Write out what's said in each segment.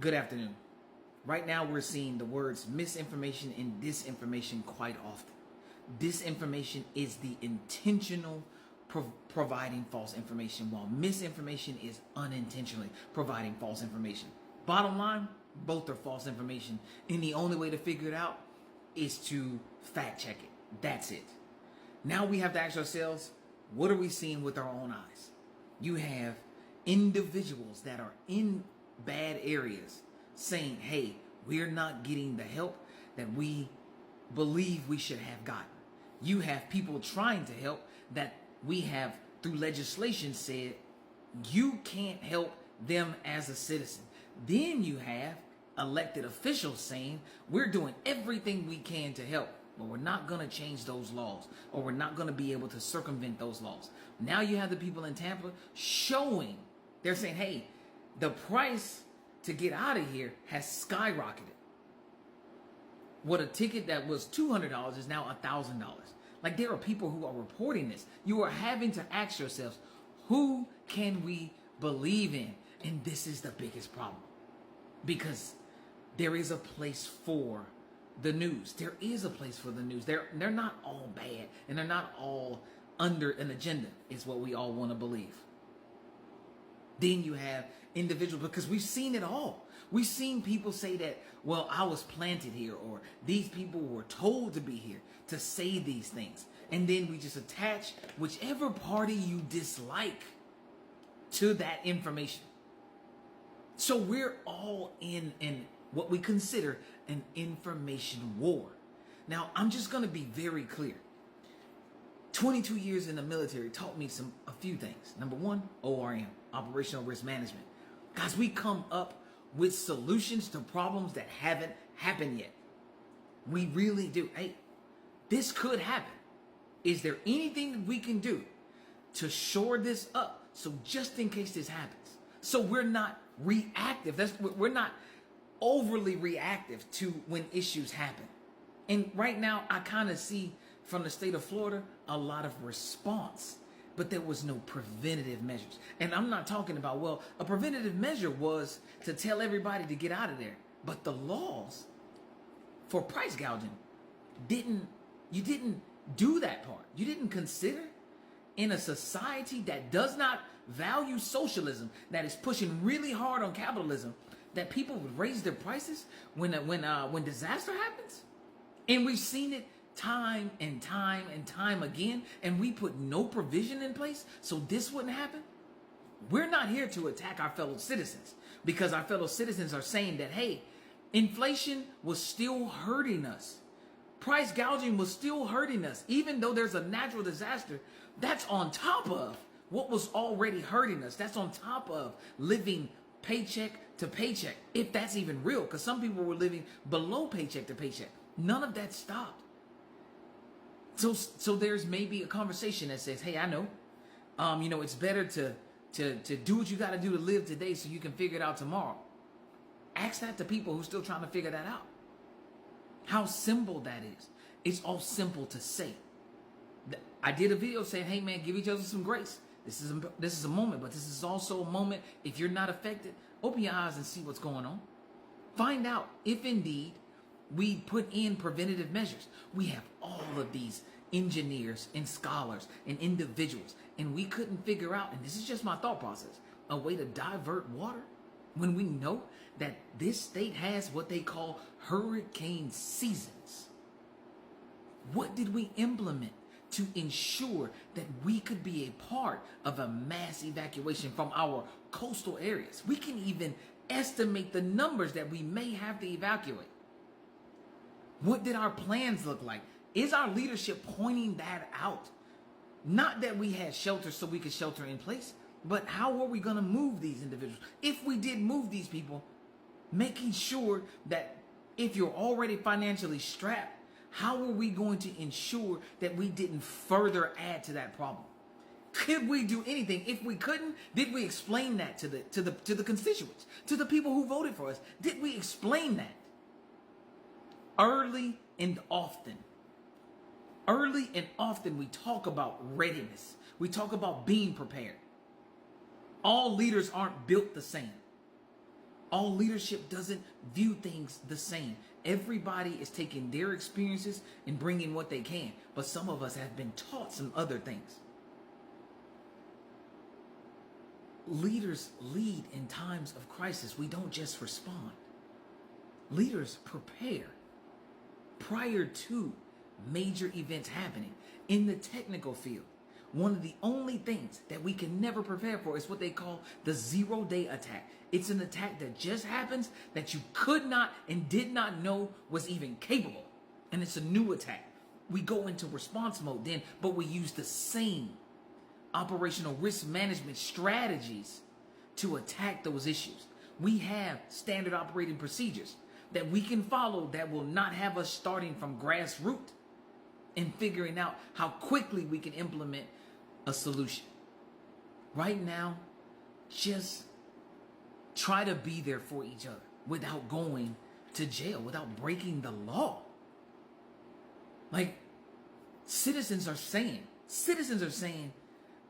Good afternoon. Right now, we're seeing the words misinformation and disinformation quite often. Disinformation is the intentional providing false information, while misinformation is unintentionally providing false information. Bottom line, both are false information, and the only way to figure it out is to fact check it. That's it. Now we have to ask ourselves, what are we seeing with our own eyes? You have individuals that are in bad areas saying, hey, we're not getting the help that we believe we should have gotten. You have people trying to help that we have through legislation said you can't help them as a citizen. Then you have elected officials saying we're doing everything we can to help, but we're not going to change those laws, or we're not going to be able to circumvent those laws. Now you have the people in Tampa showing, they're saying, hey, the price to get out of here has skyrocketed. What a ticket that was $200 is now $1,000. Like, there are people who are reporting this. You are having to ask yourselves, who can we believe in? And this is the biggest problem, because there is a place for the news. There is a place for the news. They're not all bad, and they're not all under an agenda, is what we all want to believe. Then you have individuals, because we've seen it all. We've seen people say that, well, I was planted here, or these people were told to be here to say these things. And then we just attach whichever party you dislike to that information. So we're all in what we consider an information war. Now, I'm just going to be very clear. 22 years in the military taught me a few things. Number one, ORM, Operational Risk Management. Guys, we come up with solutions to problems that haven't happened yet. We really do. Hey, this could happen. Is there anything we can do to shore this up, so just in case this happens? So we're not reactive. We're not overly reactive to when issues happen. And right now, I kind of see from the state of Florida a lot of response, but there was no preventative measures. And I'm not talking about, well, a preventative measure was to tell everybody to get out of there. But the laws for price gouging you didn't do that part. You didn't consider, in a society that does not value socialism, that is pushing really hard on capitalism, that people would raise their prices when disaster happens. And we've seen it time and time and time again, and we put no provision in place so this wouldn't happen. We're not here to attack our fellow citizens, because our fellow citizens are saying that, hey, inflation was still hurting us. Price gouging was still hurting us. Even though there's a natural disaster, that's on top of what was already hurting us. That's on top of living paycheck to paycheck, if that's even real, because some people were living below paycheck to paycheck. None of that stopped. So there's maybe a conversation that says, hey, I know, it's better to do what you got to do to live today so you can figure it out tomorrow. Ask that to people who are still trying to figure that out. How simple that is. It's all simple to say. I did a video saying, hey man, give each other some grace. This is a moment, but this is also a moment. If you're not affected, open your eyes and see what's going on. Find out if indeed we put in preventative measures. We have all of these engineers and scholars and individuals, and we couldn't figure out, and this is just my thought process, a way to divert water when we know that this state has what they call hurricane seasons. What did we implement to ensure that we could be a part of a mass evacuation from our coastal areas? We can even estimate the numbers that we may have to evacuate. What did our plans look like? Is our leadership pointing that out? Not that we had shelter so we could shelter in place, but how are we going to move these individuals? If we did move these people, making sure that if you're already financially strapped, how are we going to ensure that we didn't further add to that problem? Could we do anything? If we couldn't, did we explain that to the constituents, to the people who voted for us? Did we explain that? Early and often we talk about readiness. We talk about being prepared. All leaders aren't built the same. All leadership doesn't view things the same. Everybody is taking their experiences and bringing what they can. But some of us have been taught some other things. Leaders lead in times of crisis. We don't just respond. Leaders prepare prior to major events happening. In the technical field, one of the only things that we can never prepare for is what they call the 0-day attack. It's an attack that just happens that you could not and did not know was even capable. And it's a new attack. We go into response mode then, but we use the same operational risk management strategies to attack those issues. We have standard operating procedures that we can follow that will not have us starting from grassroots and figuring out how quickly we can implement a solution. Right now, just try to be there for each other without going to jail, without breaking the law. Like, citizens are saying,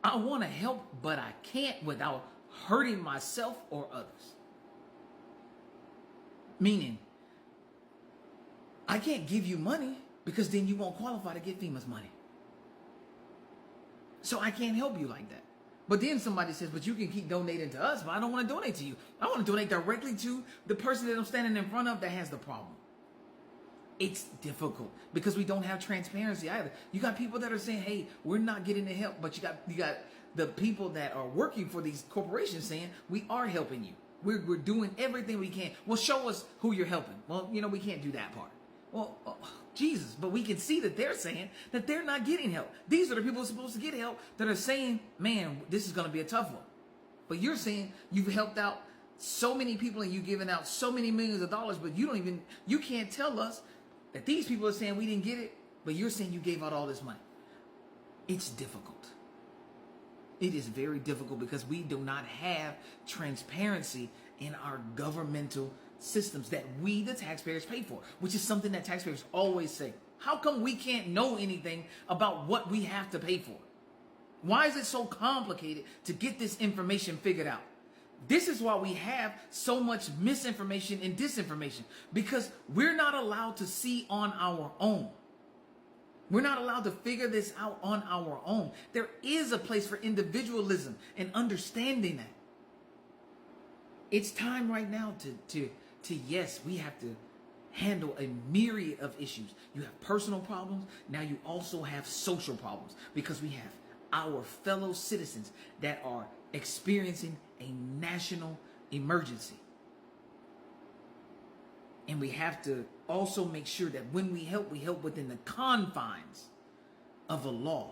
I want to help, but I can't without hurting myself or others. Meaning, I can't give you money because then you won't qualify to get FEMA's money. So I can't help you like that. But then somebody says, but you can keep donating to us, but I don't want to donate to you. I want to donate directly to the person that I'm standing in front of that has the problem. It's difficult because we don't have transparency either. You got people that are saying, hey, we're not getting the help, but you got the people that are working for these corporations saying, we are helping you. We're doing everything we can. Well, show us who you're helping. Well, we can't do that part. Well, Jesus, but we can see that they're saying that they're not getting help. These are the people who are supposed to get help that are saying, man, this is going to be a tough one. But you're saying you've helped out so many people and you've given out so many millions of dollars, but you can't tell us that these people are saying we didn't get it, but you're saying you gave out all this money. It's difficult. It is very difficult because we do not have transparency in our governmental systems that we, the taxpayers, pay for, which is something that taxpayers always say. How come we can't know anything about what we have to pay for? Why is it so complicated to get this information figured out? This is why we have so much misinformation and disinformation, because we're not allowed to see on our own. We're not allowed to figure this out on our own. There is a place for individualism and understanding that. It's time right now to yes, we have to handle a myriad of issues. You have personal problems. Now you also have social problems because we have our fellow citizens that are experiencing a national emergency. And we have to also make sure that when we help within the confines of a law.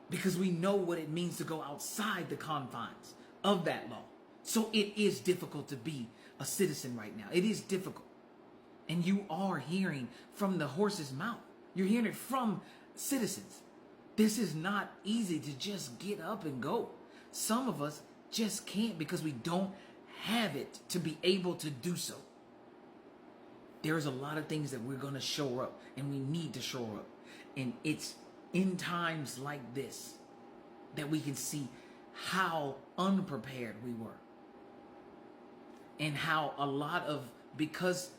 Because we know what it means to go outside the confines of that law. So it is difficult to be a citizen right now. It is difficult. And you are hearing from the horse's mouth. You're hearing it from citizens. This is not easy to just get up and go. Some of us just can't because we don't have it to be able to do so. There's a lot of things that we're going to shore up and we need to shore up. And it's in times like this that we can see how unprepared we were. And how a lot of, because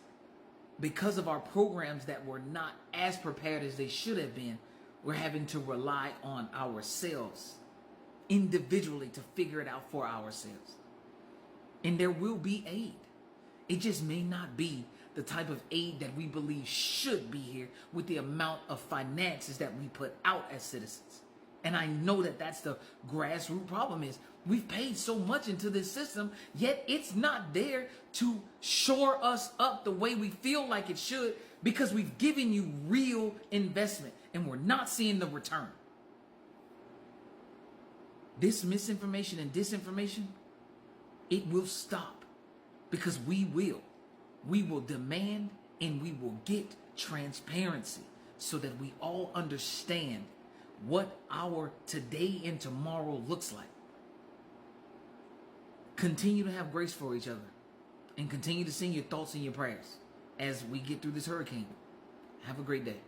of our programs that were not as prepared as they should have been, we're having to rely on ourselves individually to figure it out for ourselves. And there will be aid. It just may not be the type of aid that we believe should be here with the amount of finances that we put out as citizens. And I know that that's the grassroots problem is we've paid so much into this system, yet it's not there to shore us up the way we feel like it should because we've given you real investment and we're not seeing the return. This misinformation and disinformation, it will stop because we will demand and we will get transparency so that we all understand what our today and tomorrow looks like. Continue to have grace for each other and continue to send your thoughts and your prayers as we get through this hurricane. Have a great day.